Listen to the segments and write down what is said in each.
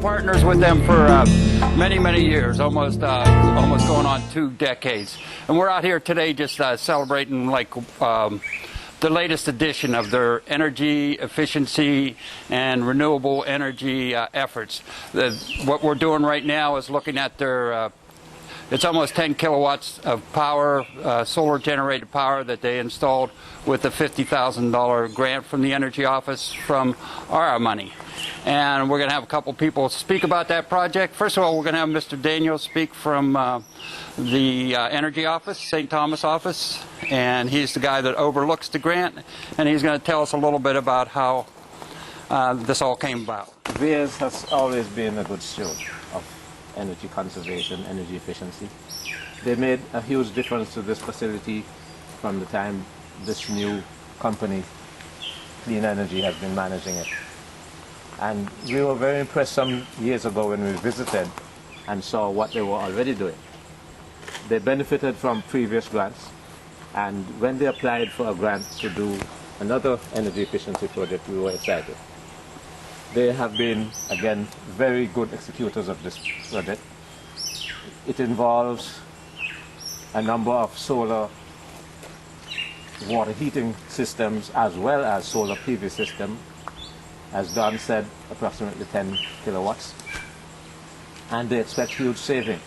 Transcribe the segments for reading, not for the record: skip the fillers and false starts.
partners with them for many, many years, almost going on 2 decades. And we're out here today just celebrating like the latest edition of their energy efficiency and renewable energy efforts. What we're doing right now is looking at their it's almost 10 kilowatts of power, solar generated power that they installed with a $50,000 grant from the Energy Office from our money. And we're going to have a couple people speak about that project. First of all, we're going to have Mr. Daniel speak from the Energy Office, St. Thomas office, and he's the guy that overlooks the grant, and he's going to tell us a little bit about how this all came about. VIERS has always been a good steward of energy conservation, energy efficiency. They made a huge difference to this facility from the time this new company, Clean Energy, has been managing it. And we were very impressed some years ago when we visited and saw what they were already doing. They benefited from previous grants, and when they applied for a grant to do another energy efficiency project, we were excited. They have been, again, very good executors of this project. It involves a number of solar water heating systems as well as solar PV system. As Don said, approximately 10 kilowatts. And they expect huge savings.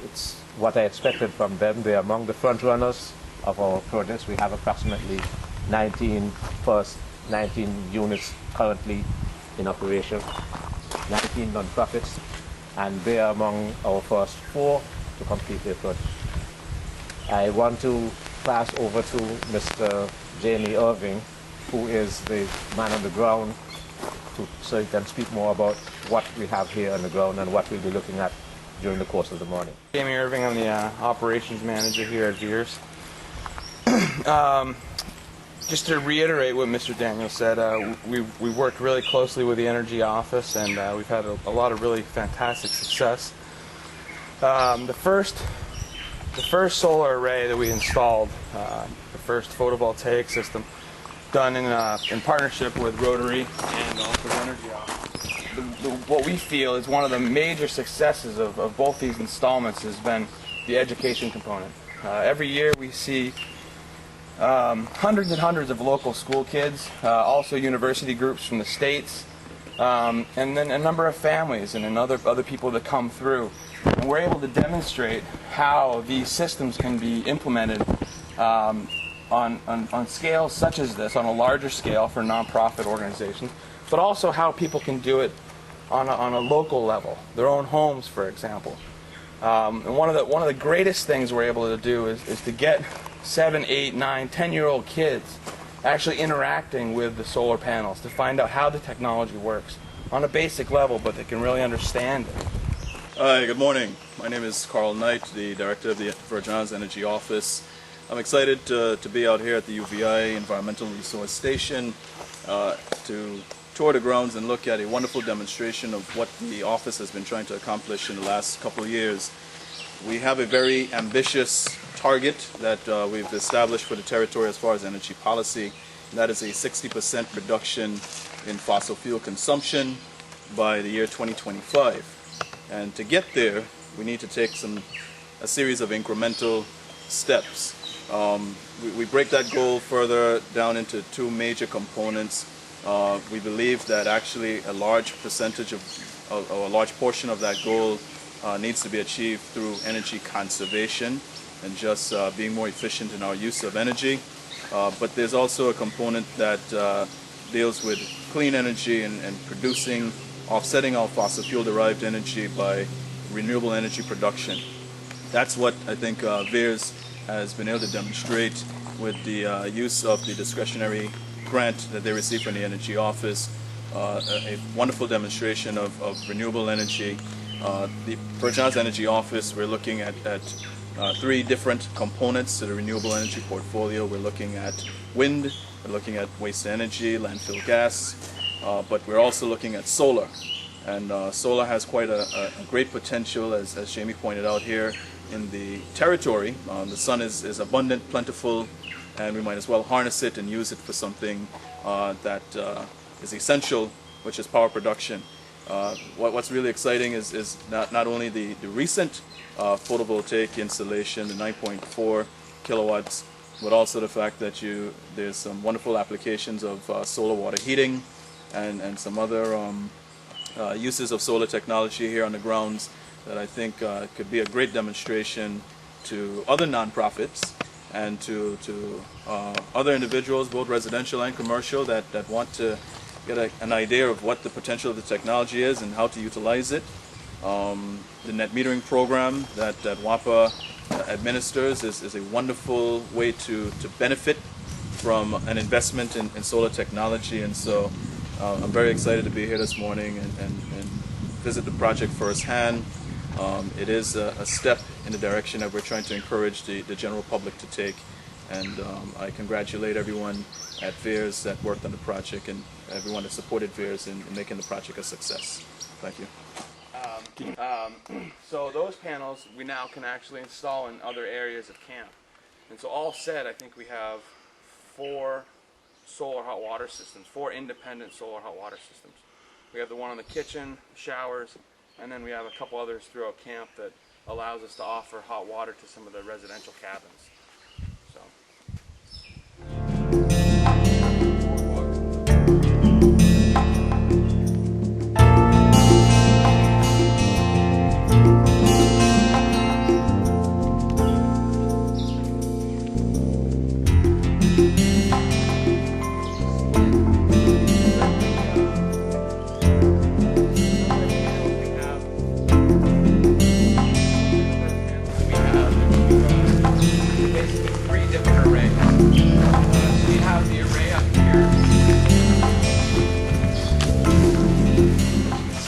It's what I expected from them. They are among the front runners of our projects. We have approximately 19 units currently in operation, 19 non-profits, and they are among our first 4 to complete their project. I want to pass over to Mr. Jamie Irving, who is the man on the ground, so he can speak more about what we have here on the ground and what we'll be looking at during the course of the morning. Jamie Irving, I'm the operations manager here at VIERS. Just to reiterate what Mr. Daniel said, we worked really closely with the Energy Office, and we've had a lot of really fantastic success. The first solar array that we installed, the first photovoltaic system, done in partnership with Rotary and also the Energy Office. What we feel is one of the major successes of both these installments has been the education component. Every year we see hundreds and hundreds of local school kids, also university groups from the States, and then a number of families and other people that come through. And we're able to demonstrate how these systems can be implemented on scales such as this, on a larger scale for nonprofit organizations, but also how people can do it on a local level, their own homes, for example. And one of the greatest things we're able to do is to get 7, 8, 9, 10-year-old kids actually interacting with the solar panels to find out how the technology works on a basic level, but they can really understand it. Hi, good morning. My name is Carl Knight, the director of the Virgin Islands Energy Office. I'm excited to be out here at the UVI Environmental Resource Station to tour the grounds and look at a wonderful demonstration of what the office has been trying to accomplish in the last couple of years. We have a very ambitious target that we've established for the territory as far as energy policy. And that is a 60% reduction in fossil fuel consumption by the year 2025. And to get there, we need to take a series of incremental steps. We break that goal further down into 2 major components. We believe that actually a large percentage or a large portion of that goal needs to be achieved through energy conservation and just being more efficient in our use of energy. But there's also a component that deals with clean energy and offsetting our fossil fuel derived energy by renewable energy production. That's what I think VIERS has been able to demonstrate with the use of the discretionary grant that they received from the Energy Office, a wonderful demonstration of renewable energy. The Virgin Islands Energy Office, we're looking at 3 different components to the renewable energy portfolio. We're looking at wind, we're looking at waste energy, landfill gas, but we're also looking at solar. And solar has quite a great potential, as Jamie pointed out here, in the territory. The sun is abundant, plentiful, and we might as well harness it and use it for something that is essential, which is power production. What's really exciting is not only the recent photovoltaic installation, the 9.4 kilowatts, but also the fact that there's some wonderful applications of solar water heating and some other uses of solar technology here on the grounds that I think could be a great demonstration to other nonprofits and to other individuals, both residential and commercial, that want to get an idea of what the potential of the technology is and how to utilize it. The net metering program that WAPA administers is a wonderful way to benefit from an investment in solar technology, and so I'm very excited to be here this morning and visit the project firsthand. It is a step in the direction that we're trying to encourage the general public to take, and I congratulate everyone at VIERS that worked on the project and everyone that supported VIERS in making the project a success. Thank you. So those panels we now can actually install in other areas of camp. And so all said, I think we have 4 solar hot water systems, 4 independent solar hot water systems. We have the one on the kitchen, showers, and then we have a couple others throughout camp that allows us to offer hot water to some of the residential cabins. So.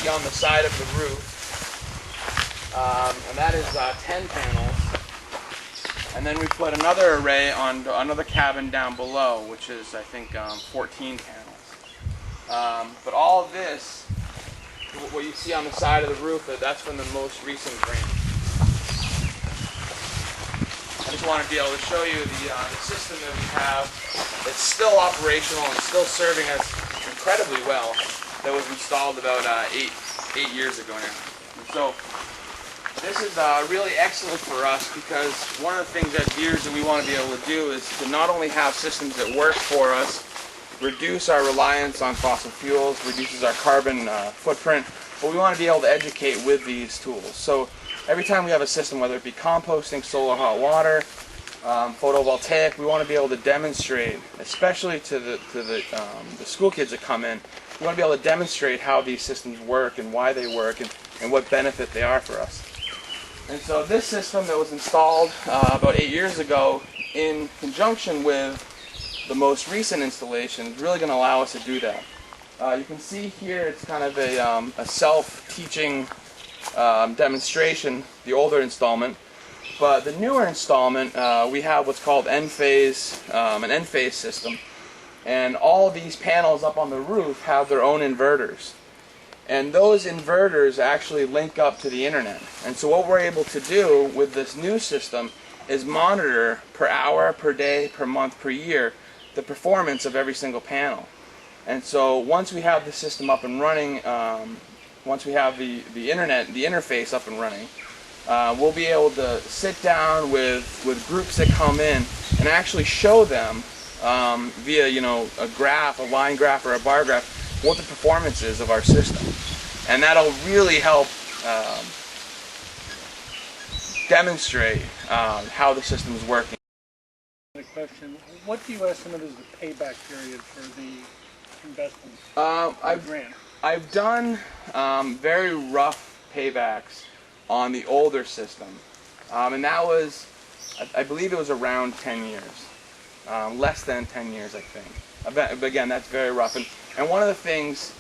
On the side of the roof, and that is 10 panels, and then we put another array on another cabin down below, which is I think 14 panels. But all of this, what you see on the side of the roof, that's from the most recent grant. I just want to be able to show you the system that we have. It's still operational and still serving us incredibly well. That was installed about 8 years ago now. And so this is really excellent for us, because one of the things at VIERS that we want to be able to do is to not only have systems that work for us, reduce our reliance on fossil fuels, reduces our carbon footprint, but we want to be able to educate with these tools. So every time we have a system, whether it be composting, solar hot water, photovoltaic, we want to be able to demonstrate, especially to the school kids that come in, we want to be able to demonstrate how these systems work and why they work and what benefit they are for us. And so this system that was installed about 8 years ago in conjunction with the most recent installation is really going to allow us to do that. You can see here it's kind of a self-teaching demonstration, the older installment. But the newer installment, we have what's called N-phase, an N-phase system. And all these panels up on the roof have their own inverters. And those inverters actually link up to the internet. And so what we're able to do with this new system is monitor per hour, per day, per month, per year the performance of every single panel. And so once we have the system up and running, once we have the internet, the interface up and running, we'll be able to sit down with groups that come in and actually show them via a graph, a line graph or a bar graph, what the performance is of our system. And that'll really help demonstrate how the system is working. A question, what do you estimate is the payback period for the investment? I've done very rough paybacks on the older system, and that was, I believe it was around 10 years. Less than 10 years, I think. But again, that's very rough. And one of the things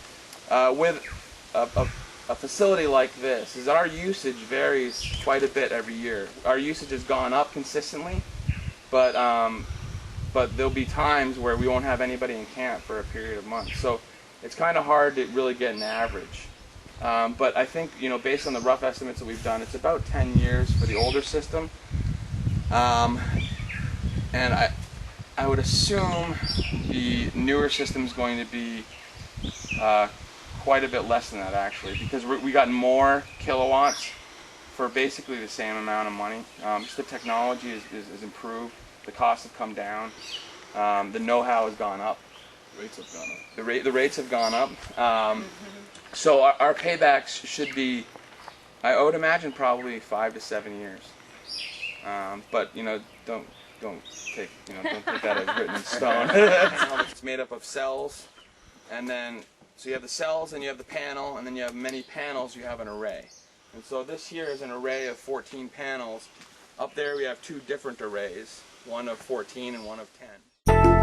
with a facility like this is that our usage varies quite a bit every year. Our usage has gone up consistently, but there'll be times where we won't have anybody in camp for a period of months. So it's kind of hard to really get an average. But I think, based on the rough estimates that we've done, it's about 10 years for the older system. And I would assume the newer system is going to be quite a bit less than that actually, because we got more kilowatts for basically the same amount of money. Just the technology is improved, the costs have come down, the know-how has gone up. Rates have gone up. The rates have gone up. So our paybacks should be, I would imagine, probably 5 to 7 years. But you know, don't take that as written in stone. It's made up of cells, and then so you have the cells, and you have the panel, and then you have many panels. You have an array, and so this here is an array of 14 panels. Up there we have two different arrays, one of 14 and one of 10.